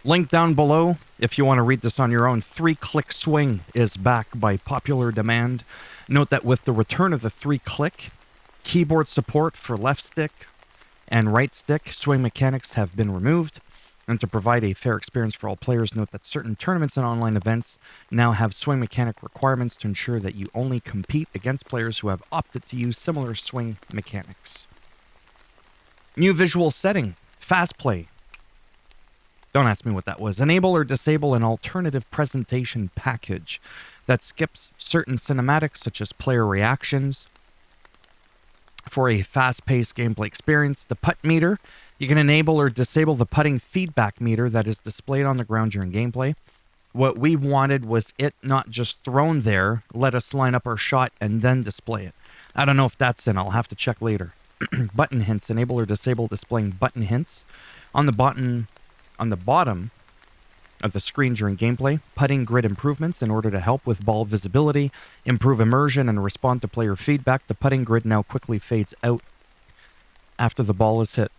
Link down below if you want to read this on your own. 3-click swing is back by popular demand. Note that with the return of the 3-click, keyboard support for left stick and right stick swing mechanics have been removed. And to provide a fair experience for all players, note that certain tournaments and online events now have swing mechanic requirements to ensure that you only compete against players who have opted to use similar swing mechanics. New visual setting, fast play. Don't ask me what that was. Enable or disable an alternative presentation package that skips certain cinematics such as player reactions for a fast-paced gameplay experience. The putt meter. You can enable or disable the putting feedback meter that is displayed on the ground during gameplay. What we wanted was it not just thrown there, let us line up our shot and then display it. I don't know if that's in. I'll have to check later. Button hints. Enable or disable displaying button hints on the bottom of the screen during gameplay. Putting grid improvements in order to help with ball visibility, improve immersion, and respond to player feedback. The putting grid now quickly fades out after the ball is hit.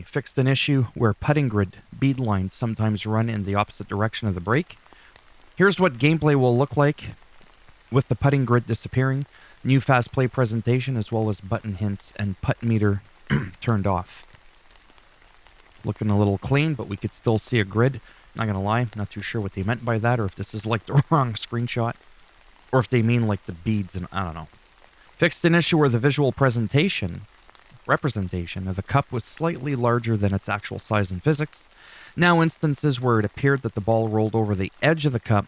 Fixed an issue where putting grid bead lines sometimes run in the opposite direction of the break. Here's what gameplay will look like with the putting grid disappearing. New fast play presentation as well as button hints and putt meter turned off. Looking a little clean, but we could still see a grid. Not gonna lie, not too sure what they meant by that, or if this is like the wrong screenshot, or if they mean like the beads, and I don't know. Fixed an issue where the visual representation of the cup was slightly larger than its actual size in physics. Now instances where it appeared that the ball rolled over the edge of the cup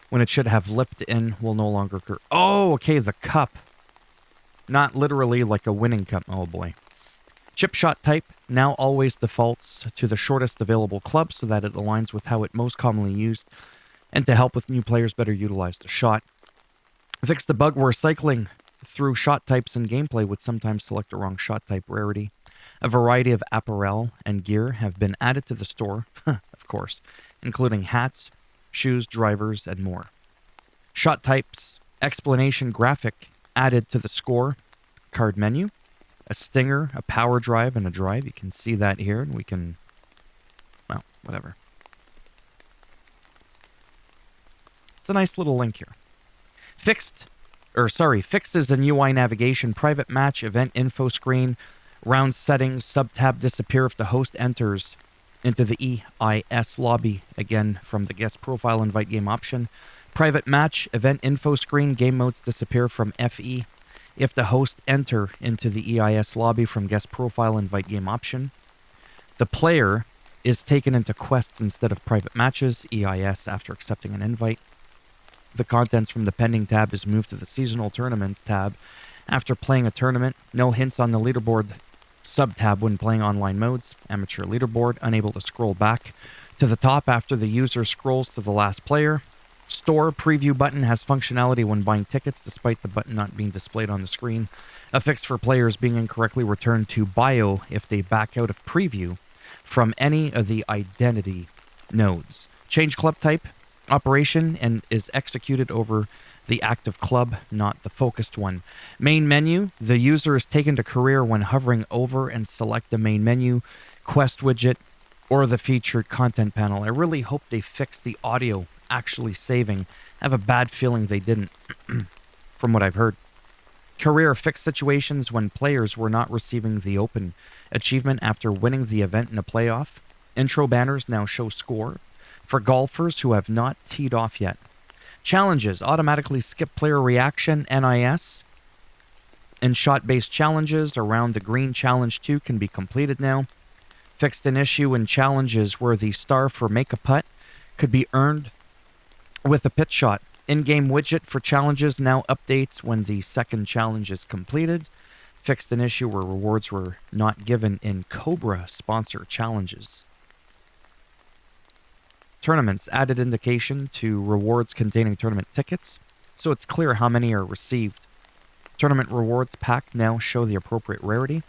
when it should have lipped in will no longer occur. Oh, okay, the cup. Not literally like a winning cup. Oh boy. Chip shot type now always defaults to the shortest available club so that it aligns with how it most commonly used and to help with new players better utilize the shot. Fixed the bug where cycling through shot types in gameplay would sometimes select the wrong shot type rarity. A variety of apparel and gear have been added to the store, of course, including hats, shoes, drivers, and more. Shot types explanation graphic added to the score card menu. A stinger, a power drive, and a drive. You can see that here, and we can, well, whatever. It's a nice little link here. Fixes in UI navigation, private match, event info screen, round settings, sub-tab disappear if the host enters into the EIS lobby, again from the guest profile invite game option. Private match, event info screen, game modes disappear from FE if the host enter into the EIS lobby from guest profile invite game option. The player is taken into quests instead of private matches, EIS, after accepting an invite. The contents from the pending tab is moved to the seasonal tournaments tab after playing a tournament. No hints on the leaderboard sub-tab when playing online modes. Amateur leaderboard, unable to scroll back to the top after the user scrolls to the last player. Store preview button has functionality when buying tickets despite the button not being displayed on the screen. A fix for players being incorrectly returned to bio if they back out of preview from any of the identity nodes. Change club type operation and is executed over the active club, not the focused one. Main menu. The user is taken to career when hovering over and select the main menu, quest widget, or the featured content panel. I really hope they fix the audio actually saving. I have a bad feeling they didn't, from what I've heard. Career fixed situations when players were not receiving the open achievement after winning the event in a playoff. Intro banners now show score for golfers who have not teed off yet. Challenges automatically skip player reaction, NIS. And shot-based challenges around the green challenge 2 can be completed now. Fixed an issue in challenges where the star for make a putt could be earned with a pitch shot. In-game widget for challenges now updates when the second challenge is completed. Fixed an issue where rewards were not given in Cobra sponsor challenges. Tournaments added indication to rewards containing tournament tickets, so it's clear how many are received. Tournament rewards pack now show the appropriate rarity.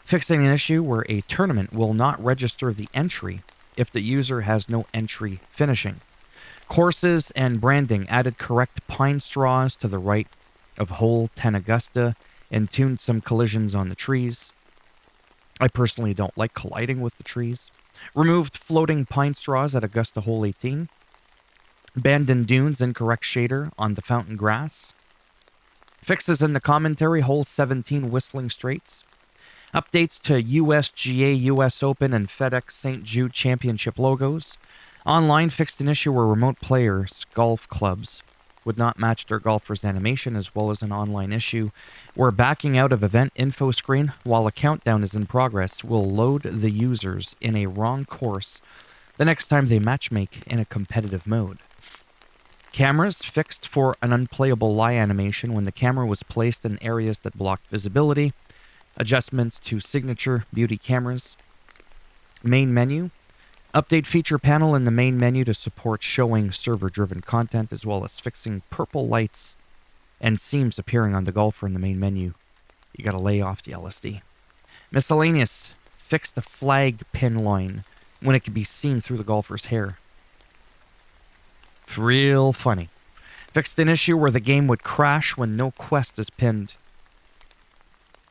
Fixing an issue where a tournament will not register the entry if the user has no entry finishing. Courses and branding added correct pine straws to the right of hole 10 Augusta and tuned some collisions on the trees. I personally don't like colliding with the trees. Removed floating pine straws at Augusta Hole 18. Abandoned dunes, incorrect shader on the fountain grass. Fixes in the commentary, hole 17, Whistling Straits. Updates to USGA, US Open, and FedEx St. Jude Championship logos. Online fixed an issue where remote players, golf clubs, would not match their golfer's animation, as well as an online issue where backing out of event info screen while a countdown is in progress will load the users in a wrong course the next time they matchmake in a competitive mode. Cameras fixed for an unplayable lie animation when the camera was placed in areas that blocked visibility. Adjustments to signature beauty cameras. Main menu. Update feature panel in the main menu to support showing server-driven content, as well as fixing purple lights and seams appearing on the golfer in the main menu. You gotta lay off the LSD. Miscellaneous. Fix the flag pin line when it can be seen through the golfer's hair. Real funny. Fixed an issue where the game would crash when no quest is pinned.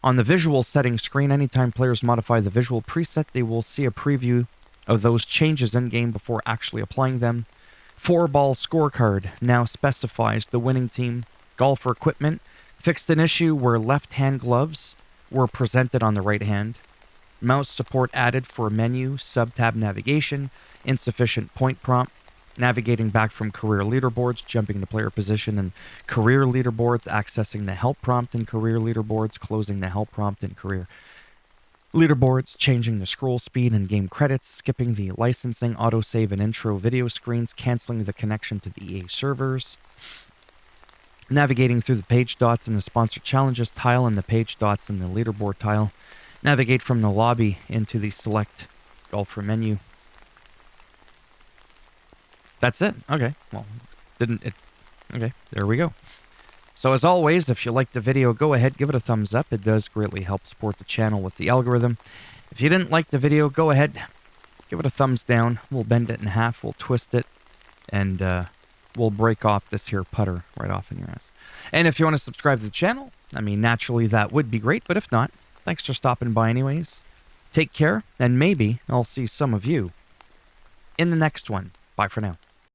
On the visual settings screen, anytime players modify the visual preset, they will see a preview of those changes in-game before actually applying them. 4-ball scorecard now specifies the winning team. Golfer equipment fixed an issue where left-hand gloves were presented on the right hand. Mouse support added for menu, sub-tab navigation, insufficient point prompt. Navigating back from career leaderboards, jumping to player position and career leaderboards, accessing the help prompt in career leaderboards, closing the help prompt in career leaderboards, changing the scroll speed and game credits, skipping the licensing, autosave and intro video screens, canceling the connection to the EA servers, navigating through the page dots in the sponsored challenges tile and the page dots in the leaderboard tile, navigate from the lobby into the select golfer menu. That's it. Okay. Well, didn't it? Okay, there we go. So as always, if you liked the video, go ahead, give it a thumbs up. It does greatly help support the channel with the algorithm. If you didn't like the video, go ahead, give it a thumbs down. We'll bend it in half, we'll twist it, and we'll break off this here putter right off in your ass. And if you want to subscribe to the channel, I mean, naturally that would be great, but if not, thanks for stopping by anyways. Take care, and maybe I'll see some of you in the next one. Bye for now.